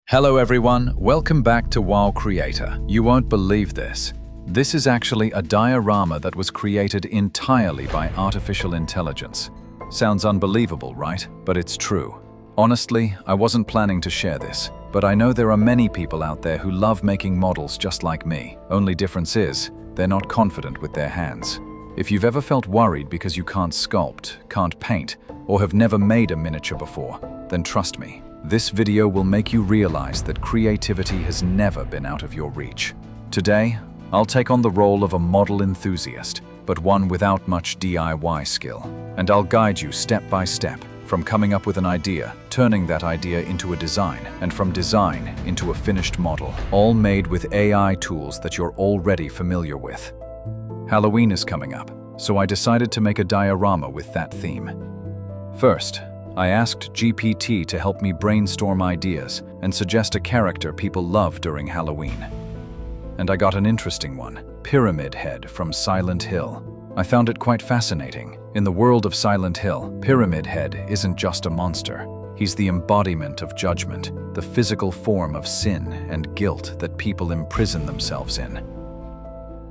Hello everyone, welcome back to Wow Creator. You won't believe this. This is actually a diorama that was created entirely by artificial intelligence. Sounds unbelievable, right? But it's true. Honestly, I wasn't planning to share this, but I know there are many people out there who love making models just like me. Only difference is, they're not confident with their hands. If you've ever felt worried because you can't sculpt, can't paint, or have never made a miniature before, then trust me, this video will make you realize that creativity has never been out of your reach. Today, I'll take on the role of a model enthusiast, but one without much DIY skill. And I'll guide you step by step, from coming up with an idea, turning that idea into a design, and from design into a finished model, all made with AI tools that you're already familiar with. Halloween is coming up, so I decided to make a diorama with that theme. First, I asked GPT to help me brainstorm ideas and suggest a character people love during Halloween. And I got an interesting one, Pyramid Head from Silent Hill. I found it quite fascinating. In the world of Silent Hill, Pyramid Head isn't just a monster. He's the embodiment of judgment, the physical form of sin and guilt that people imprison themselves in.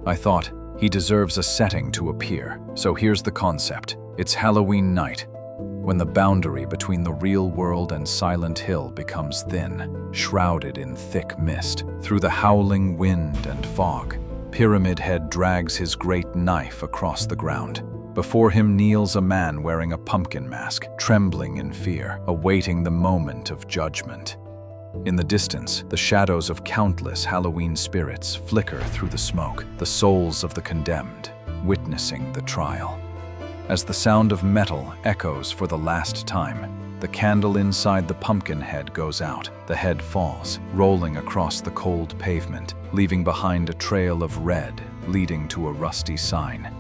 I thought, he deserves a setting to appear, so here's the concept. It's Halloween night, when the boundary between the real world and Silent Hill becomes thin, shrouded in thick mist. Through the howling wind and fog, Pyramid Head drags his great knife across the ground. Before him kneels a man wearing a pumpkin mask, trembling in fear, awaiting the moment of judgment. In the distance, the shadows of countless Halloween spirits flicker through the smoke, the souls of the condemned, witnessing the trial. As the sound of metal echoes for the last time, the candle inside the pumpkin head goes out. The head falls, rolling across the cold pavement, leaving behind a trail of red leading to a rusty sign.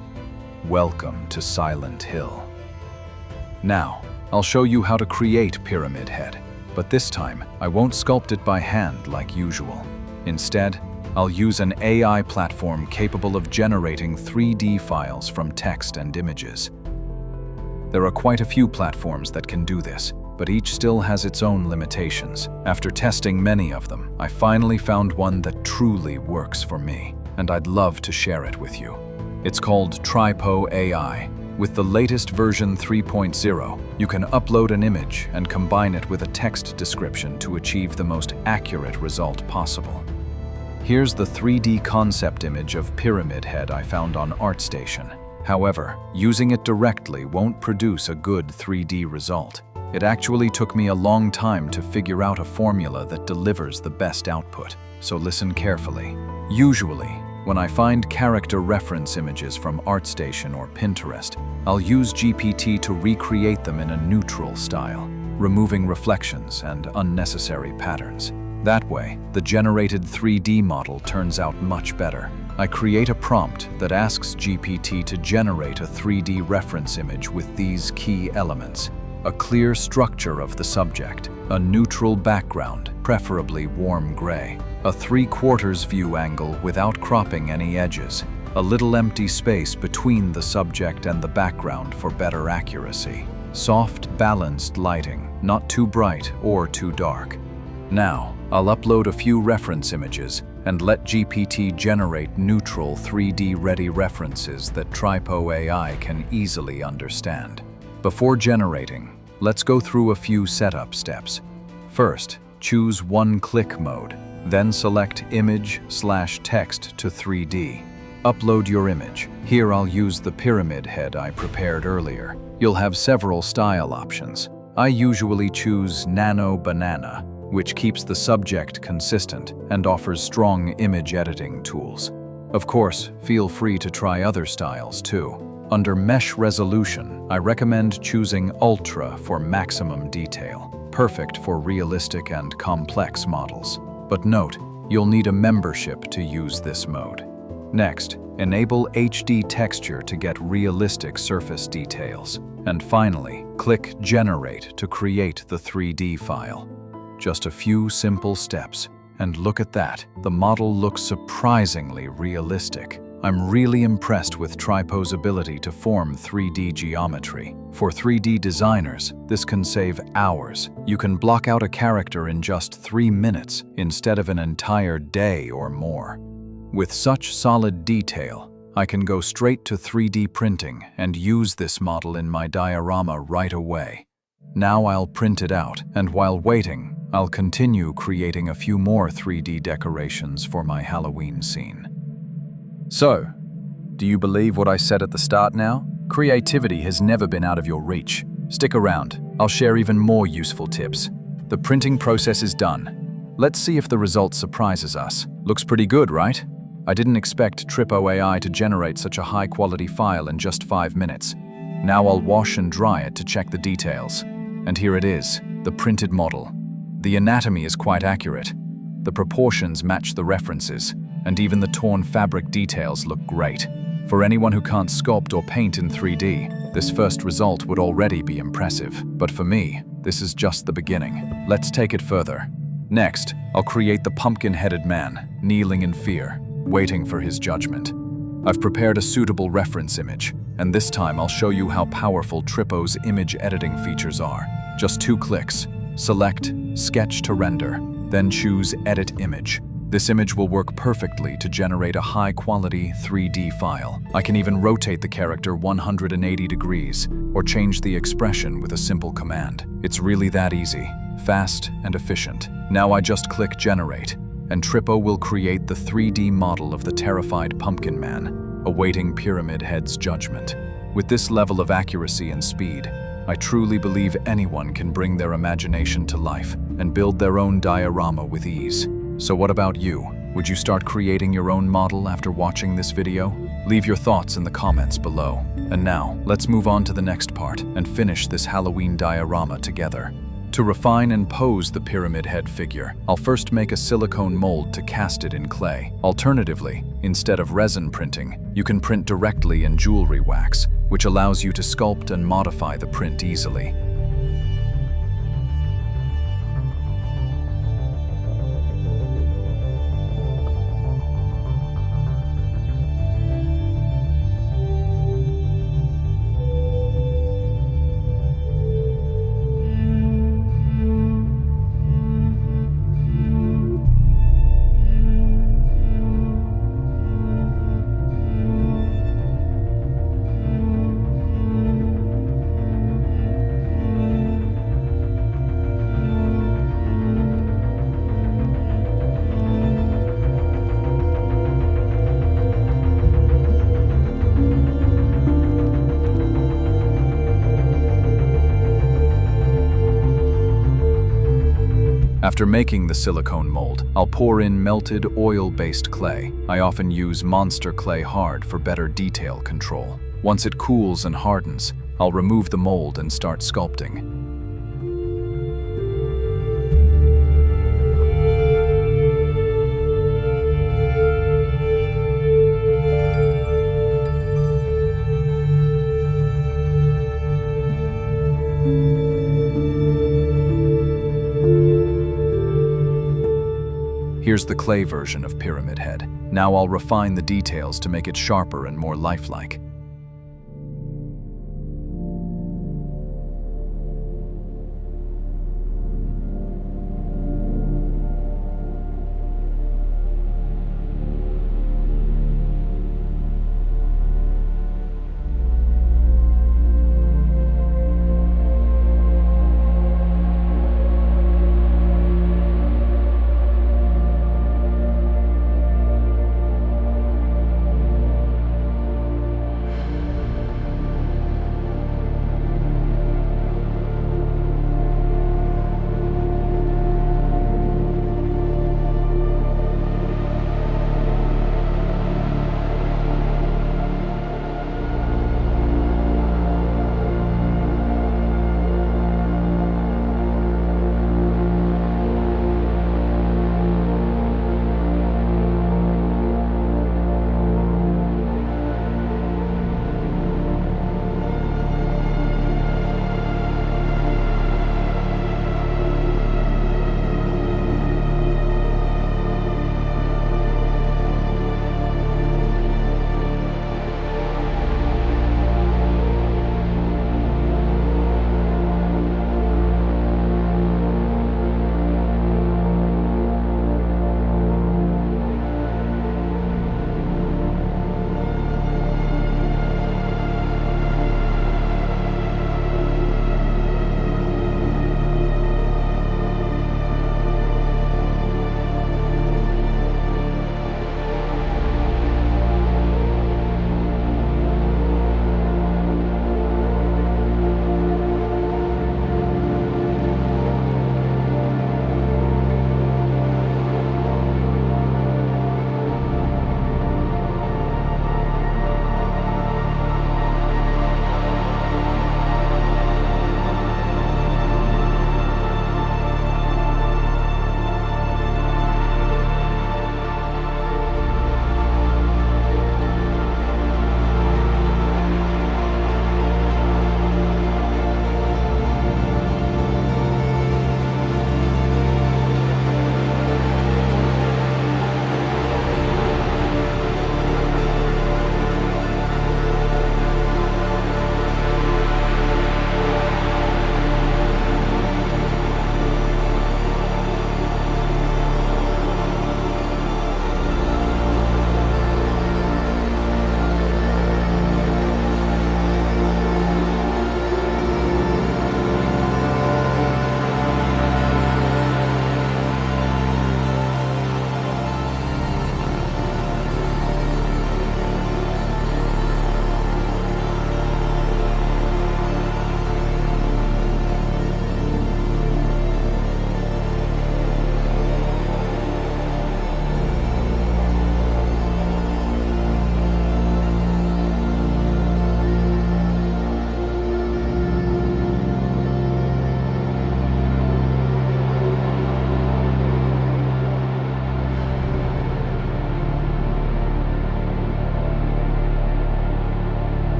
Welcome to Silent Hill. Now, I'll show you how to create Pyramid Head, but this time I won't sculpt it by hand like usual. Instead, I'll use an AI platform capable of generating 3D files from text and images. There are quite a few platforms that can do this, but each still has its own limitations. After testing many of them, I finally found one that truly works for me, and I'd love to share it with you. It's called Tripo AI. With the latest version 3.0, you can upload an image and combine it with a text description to achieve the most accurate result possible. Here's the 3D concept image of Pyramid Head I found on ArtStation. However, using it directly won't produce a good 3D result. It actually took me a long time to figure out a formula that delivers the best output, so listen carefully. Usually, when I find character reference images from ArtStation or Pinterest, I'll use GPT to recreate them in a neutral style, removing reflections and unnecessary patterns. That way, the generated 3D model turns out much better. I create a prompt that asks GPT to generate a 3D reference image with these key elements: a clear structure of the subject, a neutral background, preferably warm gray, a 3/4 view angle without cropping any edges, a little empty space between the subject and the background for better accuracy, soft, balanced lighting, not too bright or too dark. Now, I'll upload a few reference images and let GPT generate neutral 3D-ready references that Tripo AI can easily understand. Before generating, let's go through a few setup steps. First, choose one-click mode, then select Image/Text to 3D. Upload your image. Here I'll use the pyramid head I prepared earlier. You'll have several style options. I usually choose Nano Banana, which keeps the subject consistent and offers strong image editing tools. Of course, feel free to try other styles too. Under Mesh Resolution, I recommend choosing Ultra for maximum detail, perfect for realistic and complex models. But note, you'll need a membership to use this mode. Next, enable HD texture to get realistic surface details. And finally, click Generate to create the 3D file. Just a few simple steps, and look at that, the model looks surprisingly realistic. I'm really impressed with Tripo's ability to form 3D geometry. For 3D designers, this can save hours. You can block out a character in just 3 minutes instead of an entire day or more. With such solid detail, I can go straight to 3D printing and use this model in my diorama right away. Now I'll print it out, and while waiting, I'll continue creating a few more 3D decorations for my Halloween scene. So, do you believe what I said at the start now? Creativity has never been out of your reach. Stick around, I'll share even more useful tips. The printing process is done. Let's see if the result surprises us. Looks pretty good, right? I didn't expect Tripo AI to generate such a high-quality file in just 5 minutes. Now I'll wash and dry it to check the details. And here it is, the printed model. The anatomy is quite accurate. The proportions match the references, and even the torn fabric details look great. For anyone who can't sculpt or paint in 3D, this first result would already be impressive. But for me, this is just the beginning. Let's take it further. Next, I'll create the pumpkin-headed man, kneeling in fear, waiting for his judgment. I've prepared a suitable reference image, and this time I'll show you how powerful Tripo's image editing features are. Just 2 clicks. Select Sketch to render, then choose Edit Image. This image will work perfectly to generate a high-quality 3D file. I can even rotate the character 180 degrees or change the expression with a simple command. It's really that easy, fast and efficient. Now I just click Generate, and Tripo will create the 3D model of the terrified pumpkin man, awaiting Pyramid Head's judgment. With this level of accuracy and speed, I truly believe anyone can bring their imagination to life and build their own diorama with ease. So what about you? Would you start creating your own model after watching this video? Leave your thoughts in the comments below. And now, let's move on to the next part and finish this Halloween diorama together. To refine and pose the pyramid head figure, I'll first make a silicone mold to cast it in clay. Alternatively, instead of resin printing, you can print directly in jewelry wax, which allows you to sculpt and modify the print easily. After making the silicone mold, I'll pour in melted oil-based clay. I often use Monster Clay Hard for better detail control. Once it cools and hardens, I'll remove the mold and start sculpting. Here's the clay version of Pyramid Head. Now I'll refine the details to make it sharper and more lifelike.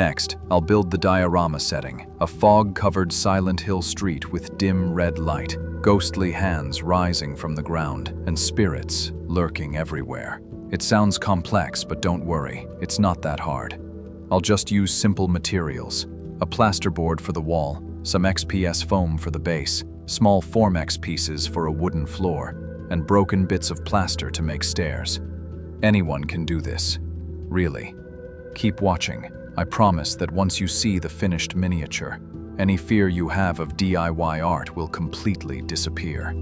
Next, I'll build the diorama setting, a fog-covered Silent Hill street with dim red light, ghostly hands rising from the ground, and spirits lurking everywhere. It sounds complex, but don't worry, it's not that hard. I'll just use simple materials: a plasterboard for the wall, some XPS foam for the base, small Formex pieces for a wooden floor, and broken bits of plaster to make stairs. Anyone can do this. Really. Keep watching. I promise that once you see the finished miniature, any fear you have of DIY art will completely disappear.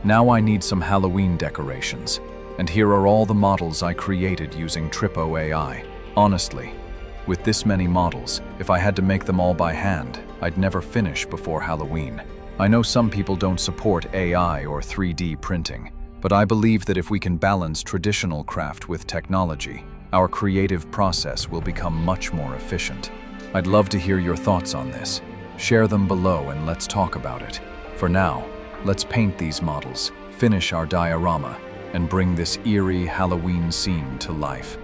Now I need some Halloween decorations. And here are all the models I created using Tripo AI. Honestly, with this many models, if I had to make them all by hand, I'd never finish before Halloween. I know some people don't support AI or 3D printing, but I believe that if we can balance traditional craft with technology, our creative process will become much more efficient. I'd love to hear your thoughts on this. Share them below and let's talk about it. For now, let's paint these models, finish our diorama, and bring this eerie Halloween scene to life.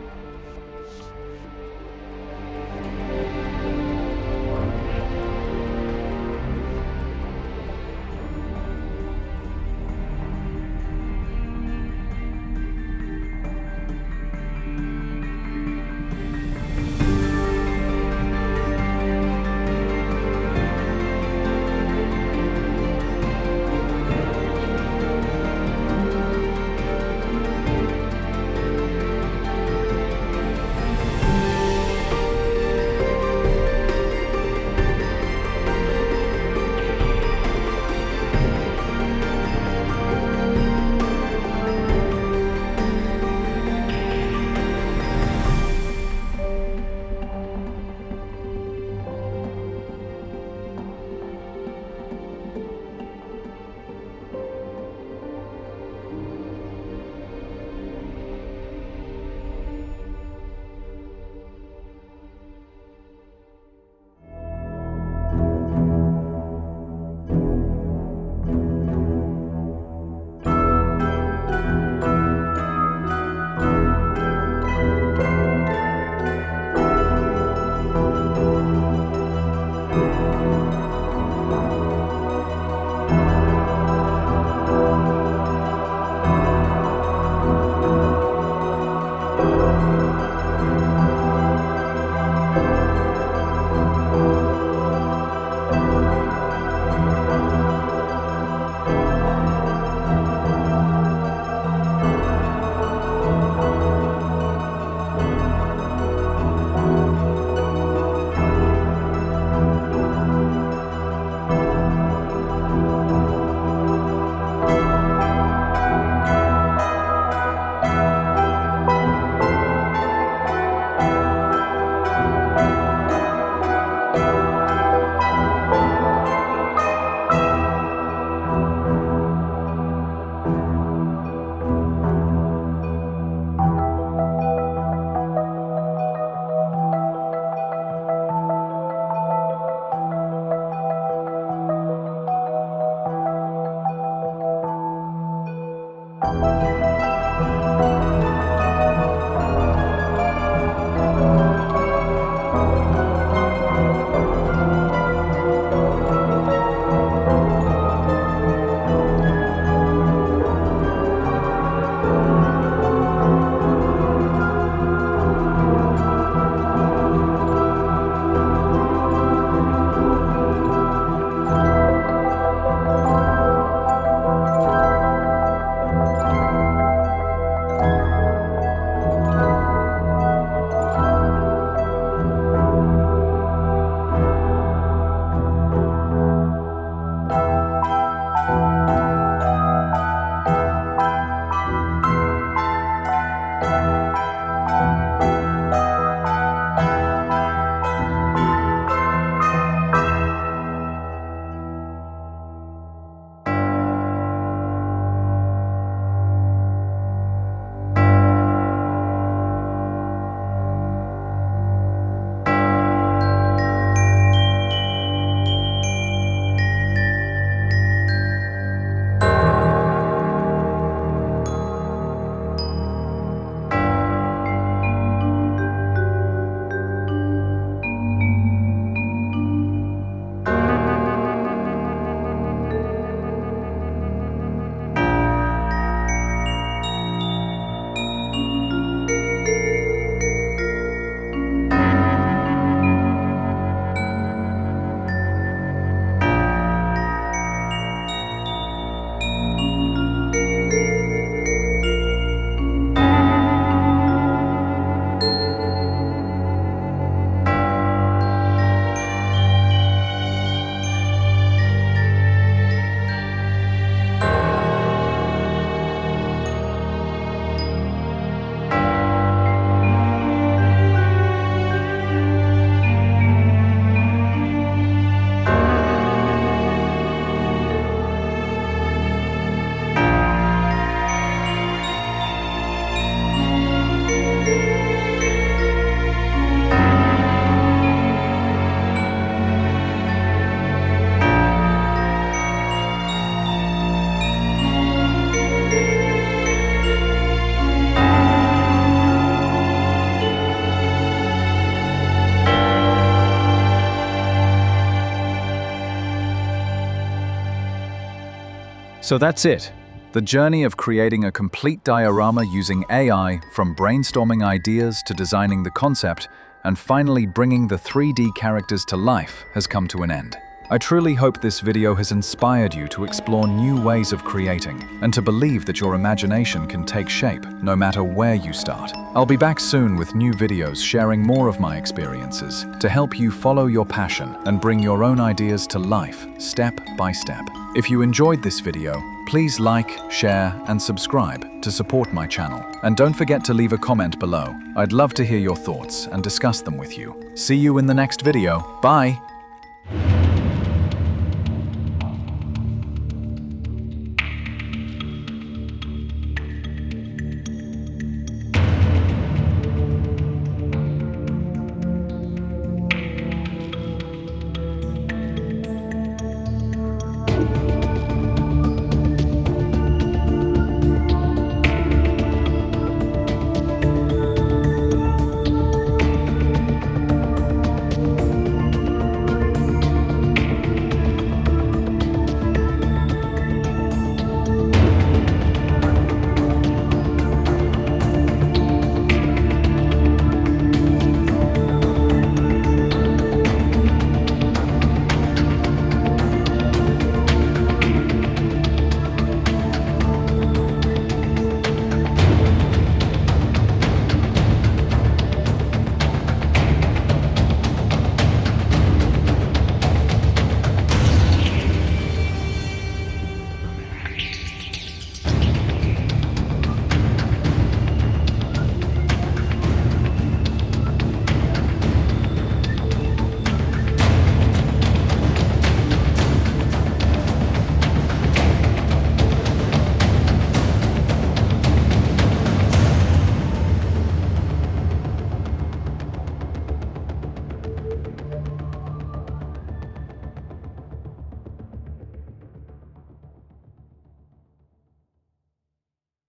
So that's it. The journey of creating a complete diorama using AI, from brainstorming ideas to designing the concept, and finally bringing the 3D characters to life, has come to an end. I truly hope this video has inspired you to explore new ways of creating and to believe that your imagination can take shape no matter where you start. I'll be back soon with new videos sharing more of my experiences to help you follow your passion and bring your own ideas to life step by step. If you enjoyed this video, please like, share, and subscribe to support my channel. And don't forget to leave a comment below. I'd love to hear your thoughts and discuss them with you. See you in the next video. Bye!